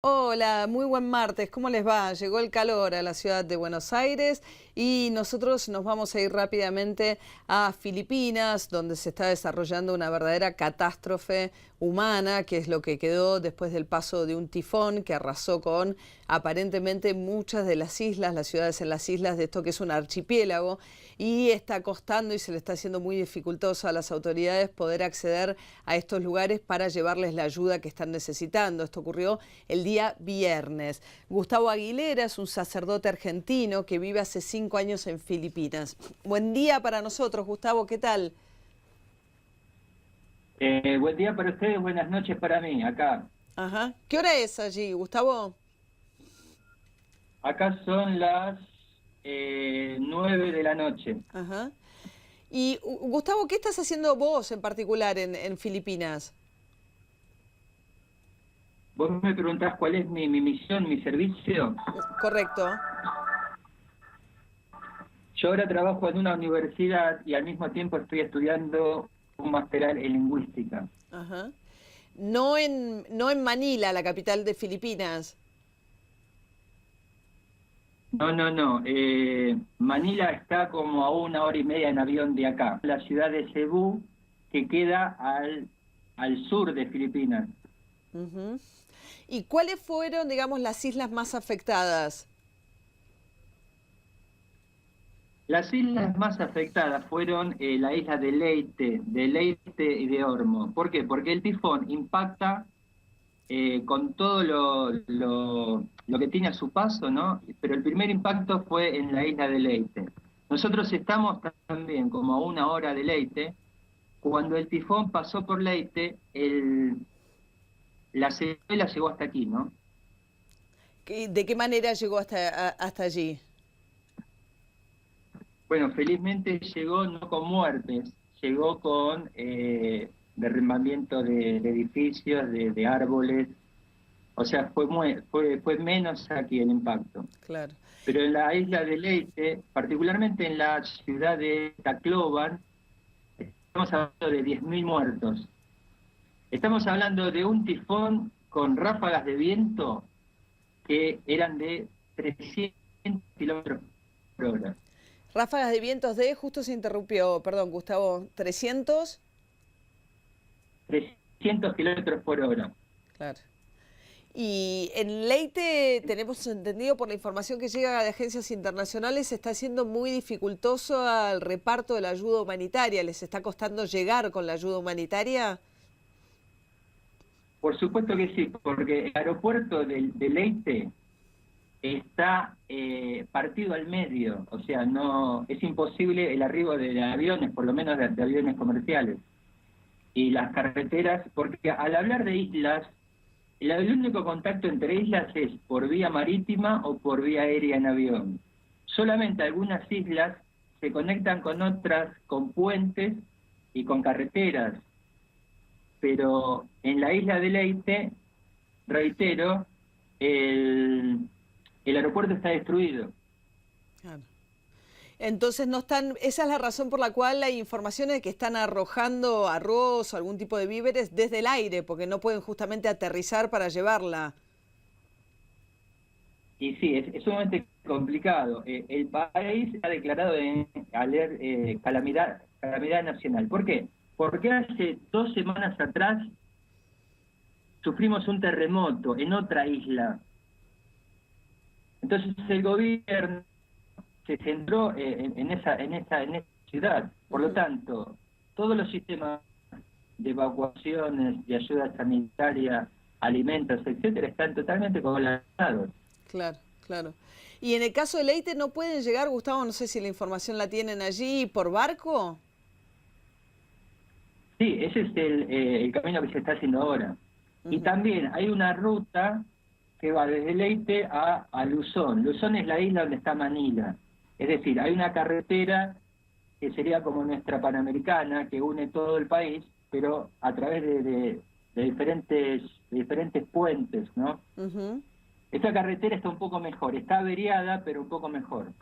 Hola, muy buen martes. ¿Cómo les va? Llegó el calor a la ciudad de Buenos Aires y nosotros nos vamos a ir rápidamente a Filipinas, donde se está desarrollando una verdadera catástrofe humana, que es lo que quedó después del paso de un tifón que arrasó con aparentemente muchas de las islas, las ciudades en las islas de esto que es un archipiélago, y está costando y se le está haciendo muy dificultoso a las autoridades poder acceder a estos lugares para llevarles la ayuda que están necesitando. Esto ocurrió el día viernes. Gustavo Aguilera es un sacerdote argentino que vive hace 5 años en Filipinas. Buen día para nosotros, Gustavo, ¿qué tal? Buen día para ustedes, buenas noches para mí, acá. Ajá. ¿Qué hora es allí, Gustavo? Acá son las 9 de la noche. Ajá. Y Gustavo, ¿qué estás haciendo vos en particular en Filipinas? Vos me preguntás cuál es mi misión, mi servicio. Correcto. Yo ahora trabajo en una universidad y al mismo tiempo estoy estudiando un masteral en lingüística. Ajá. No en Manila, la capital de Filipinas. No, no, no. Manila está como a 1 hora y media en avión de acá. La ciudad de Cebú, que queda al sur de Filipinas. Ujú. ¿Y cuáles fueron, digamos, las islas más afectadas? Las islas más afectadas fueron la isla de Leyte y de Ormo. ¿Por qué? Porque el tifón impacta con todo lo que tiene a su paso, ¿no? Pero el primer impacto fue en la isla de Leyte. Nosotros estamos también como a 1 hora de Leyte. Cuando el tifón pasó por Leyte, la secuela llegó hasta aquí, ¿no? ¿De qué manera llegó hasta allí? Bueno, felizmente llegó no con muertes, llegó con derrumbamiento de edificios, de árboles, o sea, fue menos aquí el impacto. Claro. Pero en la isla de Leyte, particularmente en la ciudad de Tacloban, estamos hablando de 10.000 muertos. Estamos hablando de un tifón con ráfagas de viento que eran de 300 kilómetros por hora. Ráfagas de vientos justo se interrumpió, perdón, Gustavo, 300. 300 kilómetros por hora. Claro. Y en Leyte, tenemos entendido por la información que llega de agencias internacionales, está siendo muy dificultoso el reparto de la ayuda humanitaria. ¿Les está costando llegar con la ayuda humanitaria? Por supuesto que sí, porque el aeropuerto de Leyte está partido al medio, o sea, no es imposible el arribo de aviones, por lo menos de aviones comerciales. Y las carreteras, porque al hablar de islas, el único contacto entre islas es por vía marítima o por vía aérea en avión. Solamente algunas islas se conectan con otras con puentes y con carreteras, pero en la isla de Leyte, reitero, el aeropuerto está destruido. Claro. Entonces no están, esa es la razón por la cual hay informaciones de que están arrojando arroz o algún tipo de víveres desde el aire, porque no pueden justamente aterrizar para llevarla. Y sí, es sumamente complicado. El país ha declarado en calamidad nacional. ¿Por qué? Porque hace 2 semanas atrás sufrimos un terremoto en otra isla. Entonces el gobierno se centró en esa ciudad. Por lo tanto, todos los sistemas de evacuaciones, de ayuda sanitaria, alimentos, etcétera, están totalmente colapsados. Claro, claro. Y en el caso de Leyte no pueden llegar, Gustavo, no sé si la información la tienen allí, por barco. Sí, ese es el camino que se está haciendo ahora. Y Ujú. también hay una ruta que va desde Leyte a Luzón. Luzón es la isla donde está Manila. Es decir, hay una carretera que sería como nuestra Panamericana, que une todo el país, pero a través de diferentes puentes, ¿no? Ujú. Esta carretera está un poco mejor, está averiada, pero un poco mejor.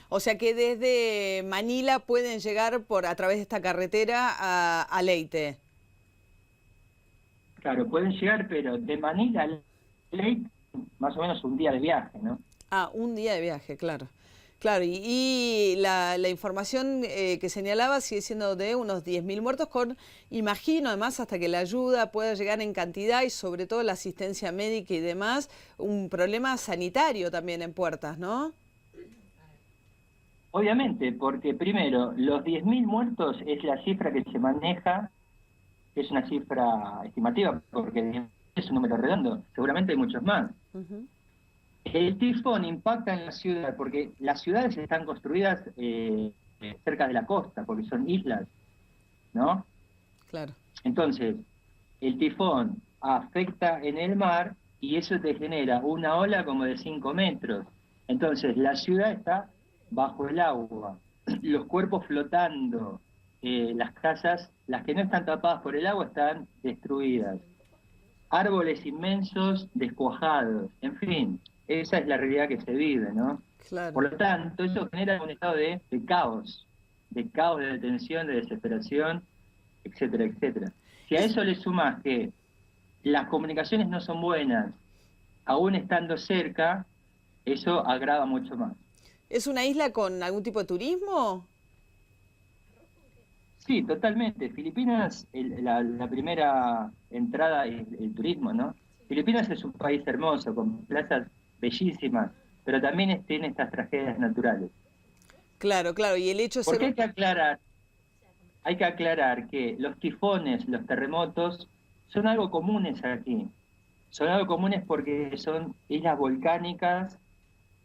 O sea que desde Manila pueden llegar a través de esta carretera a Leyte. Claro, pueden llegar, pero de Manila Leyte, más o menos un día de viaje, ¿no? Ah, un día de viaje, claro. Claro, y la información que señalaba sigue siendo de unos 10.000 muertos con, imagino además, hasta que la ayuda pueda llegar en cantidad y sobre todo la asistencia médica y demás, un problema sanitario también en puertas, ¿no? Obviamente, porque primero, los 10.000 muertos es la cifra que se maneja, que es una cifra estimativa, porque 10.000 es un número redondo, seguramente hay muchos más. Ujú. El tifón impacta en la ciudad, porque las ciudades están construidas cerca de la costa, porque son islas, ¿no? Claro. Entonces, el tifón afecta en el mar y eso te genera una ola como de 5 metros. Entonces, la ciudad está bajo el agua, los cuerpos flotando, las casas, las que no están tapadas por el agua, están destruidas. Árboles inmensos descuajados, en fin, esa es la realidad que se vive, ¿no? Claro. Por lo tanto, eso genera un estado de caos, de tensión, de desesperación, etcétera, etcétera. Si a Es, eso le sumas que las comunicaciones no son buenas, aún estando cerca, eso agrava mucho más. ¿Es una isla con algún tipo de turismo? Sí, totalmente. Filipinas, la primera entrada es el turismo, ¿no? Filipinas es un país hermoso, con playas bellísimas, pero también tiene estas tragedias naturales. Claro, claro, y el hecho de ser... Porque hay que aclarar que los tifones, los terremotos, son algo comunes aquí. Son algo comunes porque son islas volcánicas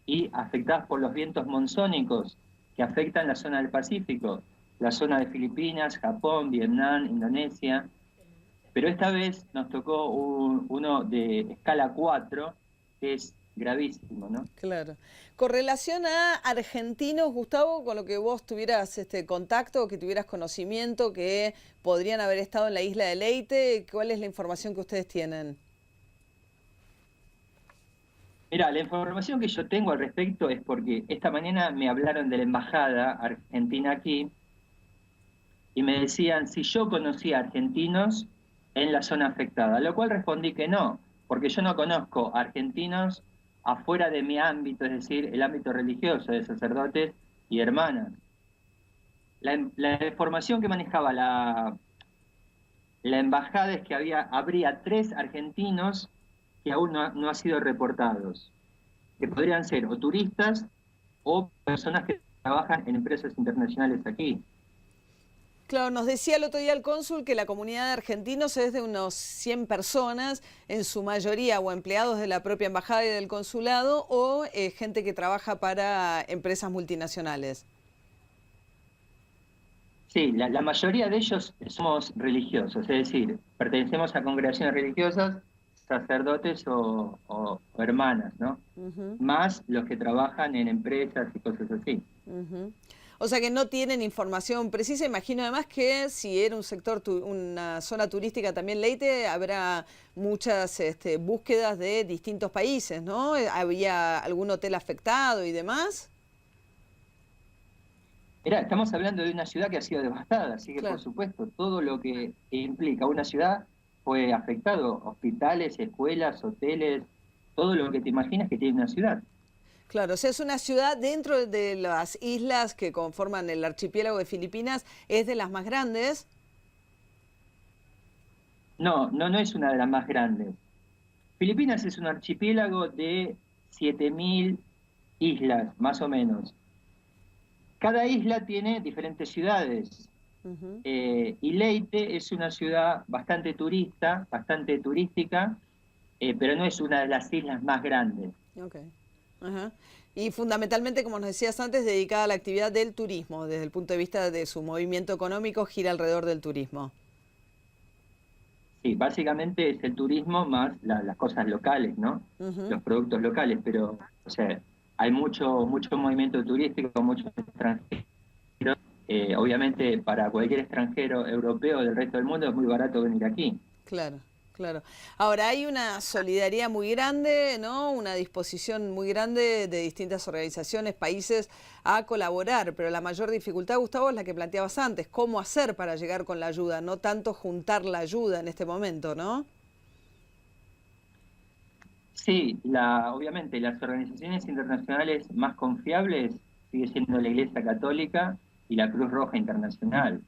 y afectadas por los vientos monzónicos que afectan la zona del Pacífico, la zona de Filipinas, Japón, Vietnam, Indonesia. Pero esta vez nos tocó uno de escala 4, que es gravísimo, ¿no? Claro. Con relación a argentinos, Gustavo, con lo que vos tuvieras contacto, que tuvieras conocimiento, que podrían haber estado en la isla de Leyte, ¿cuál es la información que ustedes tienen? Mira, la información que yo tengo al respecto es porque esta mañana me hablaron de la embajada argentina aquí y me decían si yo conocía argentinos en la zona afectada, a lo cual respondí que no, porque yo no conozco argentinos afuera de mi ámbito, es decir, el ámbito religioso de sacerdotes y hermanas. La información que manejaba la embajada es que habría 3 argentinos que aún no han sido reportados, que podrían ser o turistas o personas que trabajan en empresas internacionales aquí. Claro, nos decía el otro día el cónsul que la comunidad de argentinos es de unos 100 personas, en su mayoría o empleados de la propia embajada y del consulado o gente que trabaja para empresas multinacionales. Sí, la mayoría de ellos somos religiosos, es decir, pertenecemos a congregaciones religiosas, sacerdotes o hermanas, ¿no? Ujú, Más los que trabajan en empresas y cosas así. ujú. O sea que no tienen información precisa. Imagino además que si era un sector, una zona turística también Leyte, habrá muchas búsquedas de distintos países, ¿no? ¿Había algún hotel afectado y demás? Mirá, estamos hablando de una ciudad que ha sido devastada, así que por Claro. supuesto todo lo que implica una ciudad fue afectado, hospitales, escuelas, hoteles, todo lo que te imaginas que tiene una ciudad. Claro, o sea, es una ciudad dentro de las islas que conforman el archipiélago de Filipinas, es de las más grandes. No, no es una de las más grandes. Filipinas es un archipiélago de 7.000 islas, más o menos. Cada isla tiene diferentes ciudades. Ujú, Y Leyte es una ciudad bastante turística, pero no es una de las islas más grandes. ok. Ajá. Y fundamentalmente, como nos decías antes, dedicada a la actividad del turismo, desde el punto de vista de su movimiento económico, gira alrededor del turismo. Sí, básicamente es el turismo más las cosas locales, ¿no? Ujú. Los productos locales, pero, o sea, hay mucho movimiento turístico, muchos extranjeros. Obviamente, para cualquier extranjero europeo del resto del mundo es muy barato venir aquí. Claro, claro. Ahora hay una solidaridad muy grande, ¿no? Una disposición muy grande de distintas organizaciones, países a colaborar, pero la mayor dificultad, Gustavo, es la que planteabas antes, cómo hacer para llegar con la ayuda, no tanto juntar la ayuda en este momento, ¿no? Sí, obviamente las organizaciones internacionales más confiables sigue siendo la Iglesia Católica y la Cruz Roja Internacional,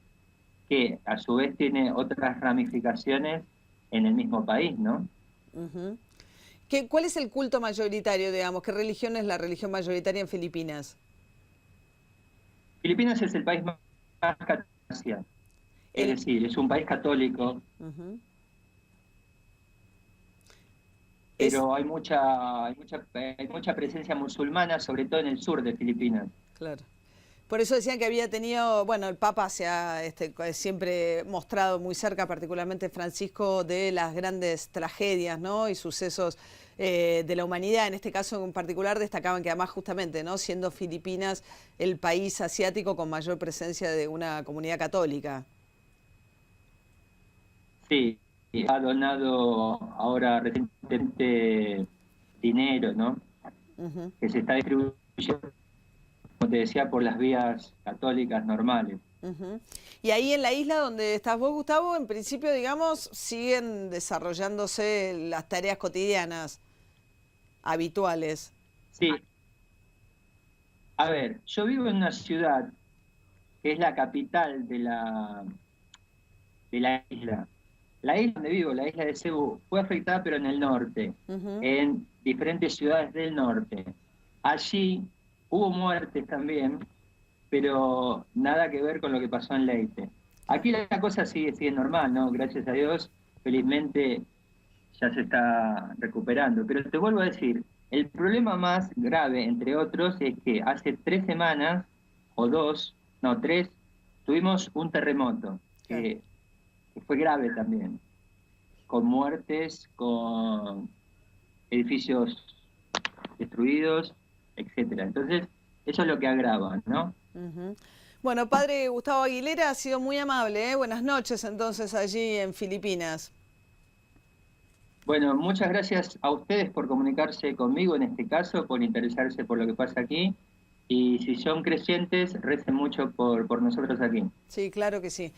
que a su vez tiene otras ramificaciones en el mismo país, ¿no? Ujú. ¿Cuál es el culto mayoritario, digamos? ¿Qué religión es la religión mayoritaria en Filipinas? Filipinas es el país más católico de Asia, es El, decir, es un país católico, ujú. Es, pero hay mucha presencia musulmana, sobre todo en el sur de Filipinas. claro. Por eso decían que había tenido, bueno, el Papa se ha siempre mostrado muy cerca, particularmente Francisco, de las grandes tragedias, ¿no? Y sucesos de la humanidad. En este caso en particular destacaban que además justamente, ¿no? Siendo Filipinas el país asiático con mayor presencia de una comunidad católica. Sí, ha donado ahora recientemente dinero, ¿no? Ujú, Que se está distribuyendo, como te decía, por las vías católicas normales. ujú. Y ahí en la isla donde estás vos, Gustavo, en principio, digamos, siguen desarrollándose las tareas cotidianas, habituales. Sí, a ver, yo vivo en una ciudad que es la capital de la isla. La isla donde vivo, la isla de Cebú, fue afectada pero en el norte, Ujú, en diferentes ciudades del norte. Allí hubo muertes también, pero nada que ver con lo que pasó en Leyte. Aquí la cosa sigue normal, ¿no? Gracias a Dios, felizmente ya se está recuperando. Pero te vuelvo a decir, el problema más grave, entre otros, es que hace 3 semanas, o dos, no, tres, tuvimos un terremoto, claro. que fue grave también, con muertes, con edificios destruidos, etcétera. Entonces, eso es lo que agrava, ¿no? Ujú. Bueno, padre Gustavo Aguilera ha sido muy amable, ¿eh? Buenas noches entonces allí en Filipinas. Bueno, muchas gracias a ustedes por comunicarse conmigo en este caso, por interesarse por lo que pasa aquí. Y si son creyentes, recen mucho por nosotros aquí. Sí, claro que sí.